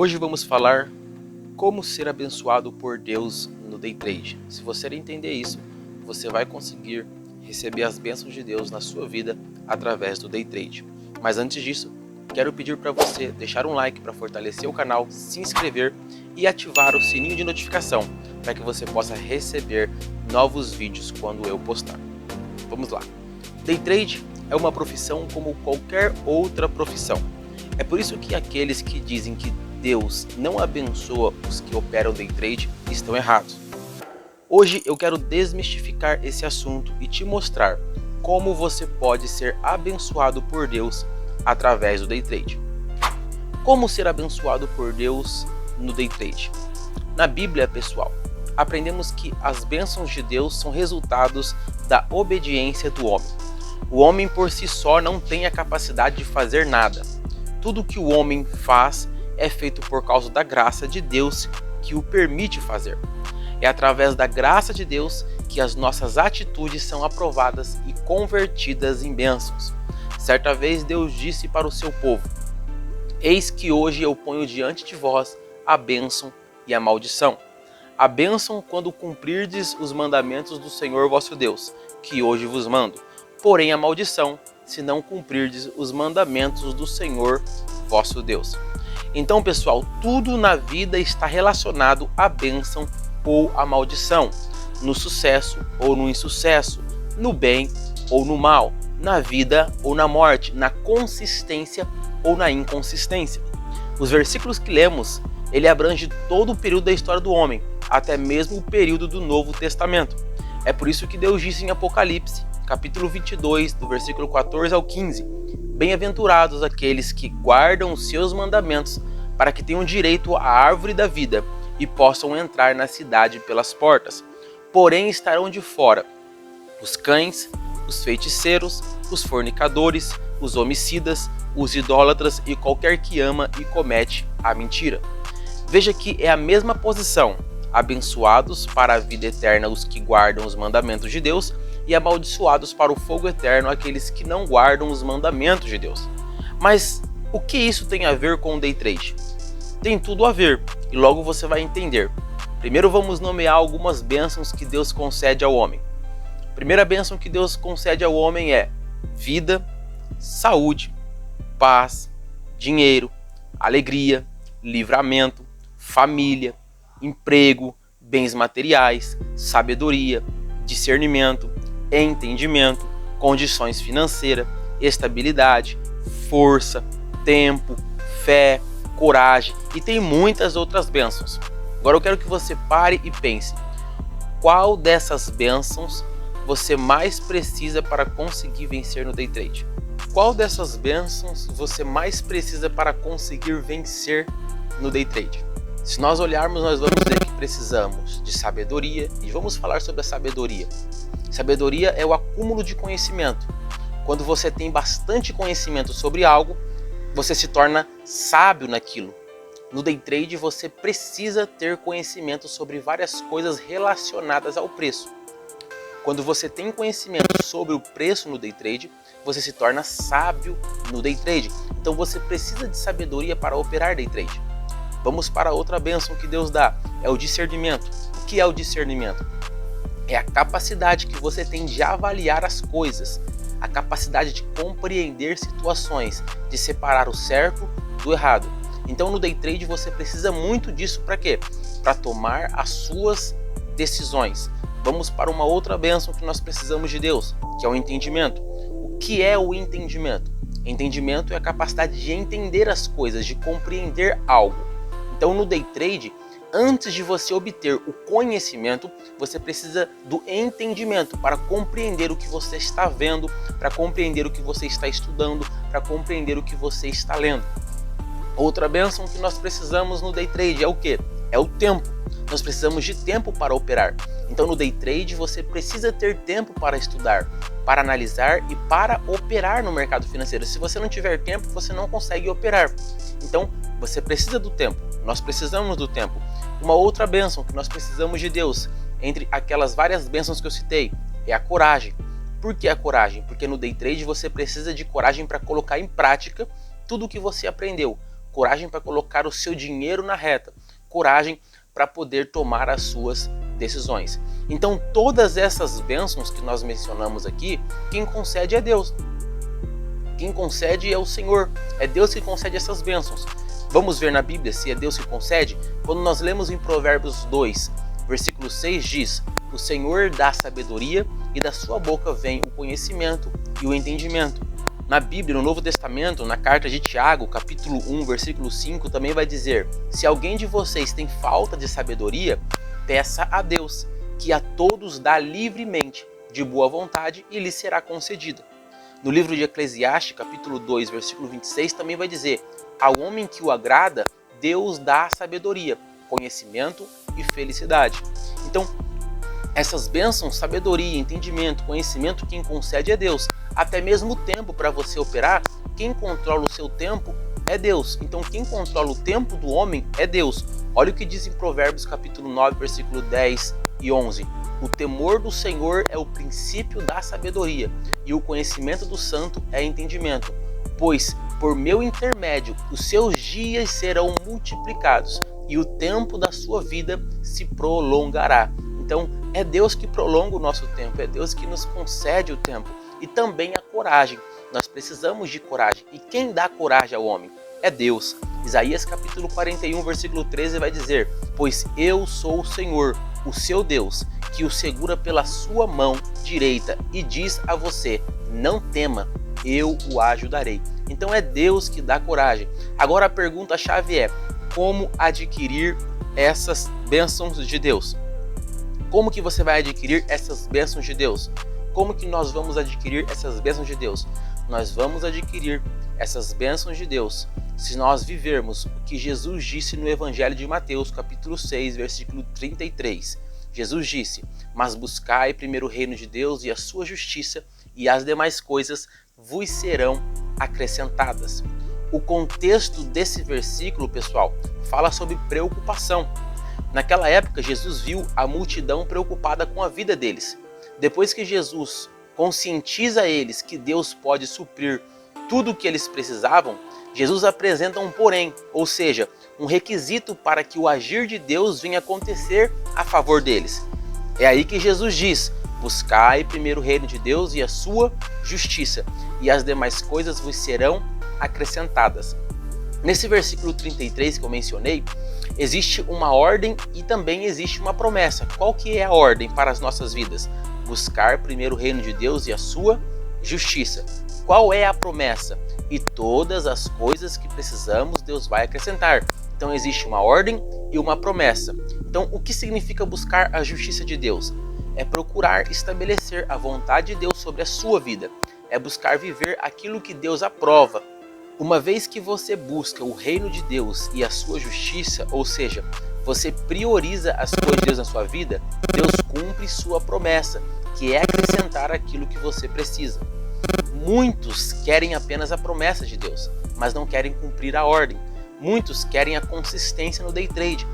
Hoje vamos falar como ser abençoado por Deus no Day Trade. Se você entender isso, você vai conseguir receber as bênçãos de Deus na sua vida através do Day Trade. Mas antes disso, quero pedir para você deixar um like para fortalecer o canal, se inscrever e ativar o sininho de notificação para que você possa receber novos vídeos quando eu postar. Vamos lá. Day Trade é uma profissão como qualquer outra profissão. É por isso que aqueles que dizem que Deus não abençoa os que operam Day Trade estão errados. Hoje eu quero desmistificar esse assunto e te mostrar como você pode ser abençoado por Deus através do Day Trade. Como ser abençoado por Deus no Day Trade? Na Bíblia, pessoal, aprendemos que as bênçãos de Deus são resultados da obediência do homem. O homem por si só não tem a capacidade de fazer nada. Tudo que o homem faz é feito por causa da graça de Deus que o permite fazer. É através da graça de Deus que as nossas atitudes são aprovadas e convertidas em bênçãos. Certa vez Deus disse para o seu povo: eis que hoje eu ponho diante de vós a bênção e a maldição. A bênção quando cumprirdes os mandamentos do Senhor vosso Deus, que hoje vos mando. Porém a maldição, se não cumprirdes os mandamentos do Senhor vosso Deus. Então, pessoal, tudo na vida está relacionado à bênção ou à maldição, no sucesso ou no insucesso, no bem ou no mal, na vida ou na morte, na consistência ou na inconsistência. Os versículos que lemos, ele abrange todo o período da história do homem, até mesmo o período do Novo Testamento. É por isso que Deus disse em Apocalipse, capítulo 22, do versículo 14 ao 15, bem-aventurados aqueles que guardam os seus mandamentos, para que tenham direito à árvore da vida e possam entrar na cidade pelas portas. Porém estarão de fora os cães, os feiticeiros, os fornicadores, os homicidas, os idólatras e qualquer que ama e comete a mentira. Veja que é a mesma posição: abençoados para a vida eterna os que guardam os mandamentos de Deus, e amaldiçoados para o fogo eterno aqueles que não guardam os mandamentos de Deus. Mas o que isso tem a ver com o Day Trade? Tem tudo a ver, e logo você vai entender. Primeiro vamos nomear algumas bênçãos que Deus concede ao homem. A primeira bênção que Deus concede ao homem é vida, saúde, paz, dinheiro, alegria, livramento, família, emprego, bens materiais, sabedoria, discernimento, entendimento, condições financeiras, estabilidade, força, tempo, fé, coragem e tem muitas outras bênçãos. Agora eu quero que você pare e pense: qual dessas bênçãos você mais precisa para conseguir vencer no Day Trade? Qual dessas bênçãos você mais precisa para conseguir vencer no Day Trade? Se nós olharmos, nós vamos ver que precisamos de sabedoria, e vamos falar sobre a sabedoria. Sabedoria é o acúmulo de conhecimento. Quando você tem bastante conhecimento sobre algo, você se torna sábio naquilo. No Day Trade você precisa ter conhecimento sobre várias coisas relacionadas ao preço. Quando você tem conhecimento sobre o preço no Day Trade, você se torna sábio no Day Trade. Então você precisa de sabedoria para operar Day Trade. Vamos para outra bênção que Deus dá, é o discernimento. O que é o discernimento? É a capacidade que você tem de avaliar as coisas, a capacidade de compreender situações, de separar o certo do errado. Então no Day Trade você precisa muito disso para quê? Para tomar as suas decisões. Vamos para uma outra bênção que nós precisamos de Deus, que é o entendimento. O que é o entendimento? Entendimento é a capacidade de entender as coisas, de compreender algo. Então no Day Trade, antes de você obter o conhecimento, você precisa do entendimento para compreender o que você está vendo, para compreender o que você está estudando, para compreender o que você está lendo. Outra bênção que nós precisamos no Day Trade é o quê? É o tempo. Nós precisamos de tempo para operar. Então no Day Trade você precisa ter tempo para estudar, para analisar e para operar no mercado financeiro. Se você não tiver tempo, você não consegue operar. Então você precisa do tempo. Nós precisamos do tempo. Uma outra bênção que nós precisamos de Deus, entre aquelas várias bênçãos que eu citei, é a coragem. Por que a coragem? Porque no Day Trade você precisa de coragem para colocar em prática tudo o que você aprendeu. coragem para colocar o seu dinheiro na reta, coragem para poder tomar as suas decisões. Então todas essas bênçãos que nós mencionamos aqui, quem concede é Deus. Quem concede é o Senhor, é Deus que concede essas bênçãos. Vamos ver na Bíblia se é Deus que concede? Quando nós lemos em Provérbios 2, versículo 6 diz: o Senhor dá sabedoria e da sua boca vem o conhecimento e o entendimento. Na Bíblia, no Novo Testamento, na carta de Tiago, capítulo 1, versículo 5, também vai dizer: se alguém de vocês tem falta de sabedoria, peça a Deus, que a todos dá livremente, de boa vontade, e lhe será concedida. No livro de Eclesiastes, capítulo 2, versículo 26, também vai dizer: ao homem que o agrada, Deus dá sabedoria, conhecimento e felicidade. Então, essas bênçãos, sabedoria, entendimento, conhecimento, quem concede é Deus. Até mesmo o tempo para você operar, quem controla o seu tempo é Deus. Então quem controla o tempo do homem é Deus. Olha o que diz em Provérbios capítulo 9, versículo 10 e 11. O temor do Senhor é o princípio da sabedoria, e o conhecimento do santo é entendimento. Pois por meu intermédio os seus dias serão multiplicados, e o tempo da sua vida se prolongará. Então é Deus que prolonga o nosso tempo, é Deus que nos concede o tempo. E também a coragem. Nós precisamos de coragem. E quem dá coragem ao homem? É Deus. Isaías capítulo 41, versículo 13 vai dizer: pois eu sou o Senhor, o seu Deus, que o segura pela sua mão direita e diz a você: não tema, eu o ajudarei. Então é Deus que dá coragem. Agora a pergunta-chave é: como adquirir essas bênçãos de Deus? Como que você vai adquirir essas bênçãos de Deus? Como que nós vamos adquirir essas bênçãos de Deus? Nós vamos adquirir essas bênçãos de Deus se nós vivermos o que Jesus disse no Evangelho de Mateus, capítulo 6, versículo 33. Jesus disse: mas buscai primeiro o reino de Deus e a sua justiça, e as demais coisas vos serão acrescentadas. O contexto desse versículo, pessoal, fala sobre preocupação. Naquela época, Jesus viu a multidão preocupada com a vida deles. Depois que Jesus conscientiza eles que Deus pode suprir tudo o que eles precisavam, Jesus apresenta um porém, ou seja, um requisito para que o agir de Deus venha acontecer a favor deles. É aí que Jesus diz: buscai primeiro o reino de Deus e a sua justiça, e as demais coisas vos serão acrescentadas. Nesse versículo 33 que eu mencionei, existe uma ordem e também existe uma promessa. Qual que é a ordem para as nossas vidas? Buscar primeiro o reino de Deus e a sua justiça. Qual é a promessa? E todas as coisas que precisamos, Deus vai acrescentar. Então existe uma ordem e uma promessa. Então o que significa buscar a justiça de Deus? É procurar estabelecer a vontade de Deus sobre a sua vida. É buscar viver aquilo que Deus aprova. Uma vez que você busca o reino de Deus e a sua justiça, ou seja, você prioriza as coisas de Deus na sua vida, Deus cumpre sua promessa, que é acrescentar aquilo que você precisa. Muitos querem apenas a promessa de Deus, mas não querem cumprir a ordem. Muitos querem a consistência no day trade,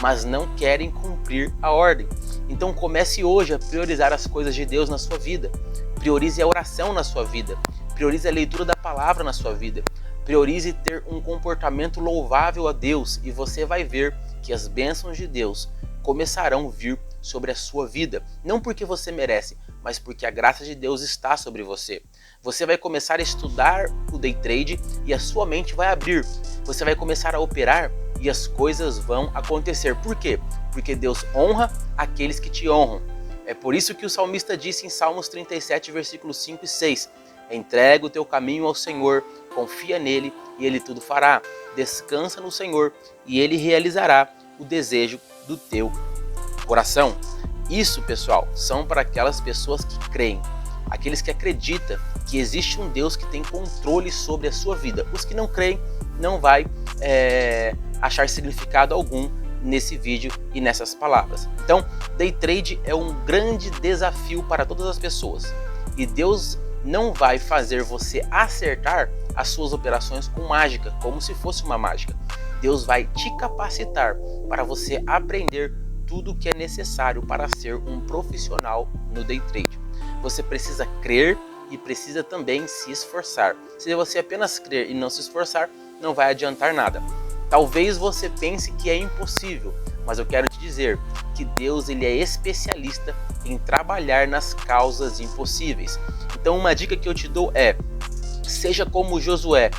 mas não querem cumprir a ordem. Então comece hoje a priorizar as coisas de Deus na sua vida. Priorize a oração na sua vida. Priorize a leitura da palavra na sua vida. Priorize ter um comportamento louvável a Deus, e você vai ver que as bênçãos de Deus começarão a vir sobre a sua vida. Não porque você merece, mas porque a graça de Deus está sobre você. Você vai começar a estudar o day trade e a sua mente vai abrir. Você vai começar a operar e as coisas vão acontecer. Por quê? Porque Deus honra aqueles que te honram. É por isso que o salmista disse em Salmos 37, versículos 5 e 6: entrega o teu caminho ao Senhor, confia nele e ele tudo fará. Descansa no Senhor e ele realizará o desejo do teu coração. Isso, pessoal, são para aquelas pessoas que creem, aqueles que acreditam que existe um Deus que tem controle sobre a sua vida. Os que não creem não vai achar significado algum nesse vídeo e nessas palavras. Então, day trade é um grande desafio para todas as pessoas, e Deus não vai fazer você acertar as suas operações com mágica, como se fosse uma mágica. Deus vai te capacitar para você aprender tudo o que é necessário para ser um profissional no day trade. Você precisa crer e precisa também se esforçar. Se você apenas crer e não se esforçar, não vai adiantar nada. Talvez você pense que é impossível, mas eu quero te dizer que Deus ele é especialista em trabalhar nas causas impossíveis. Então uma dica que eu te dou é: seja como Josué,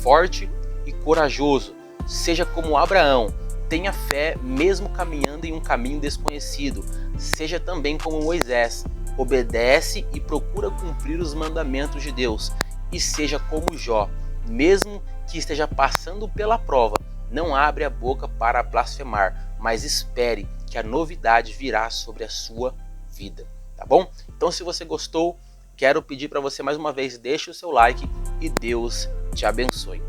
forte e corajoso. Seja como Abraão, tenha fé mesmo caminhando em um caminho desconhecido. Seja também como Moisés, obedece e procura cumprir os mandamentos de Deus. E seja como Jó, mesmo que esteja passando pela prova, não abre a boca para blasfemar, mas espere que a novidade virá sobre a sua vida, tá bom? Então se você gostou, quero pedir para você mais uma vez, deixe o seu like e Deus te abençoe.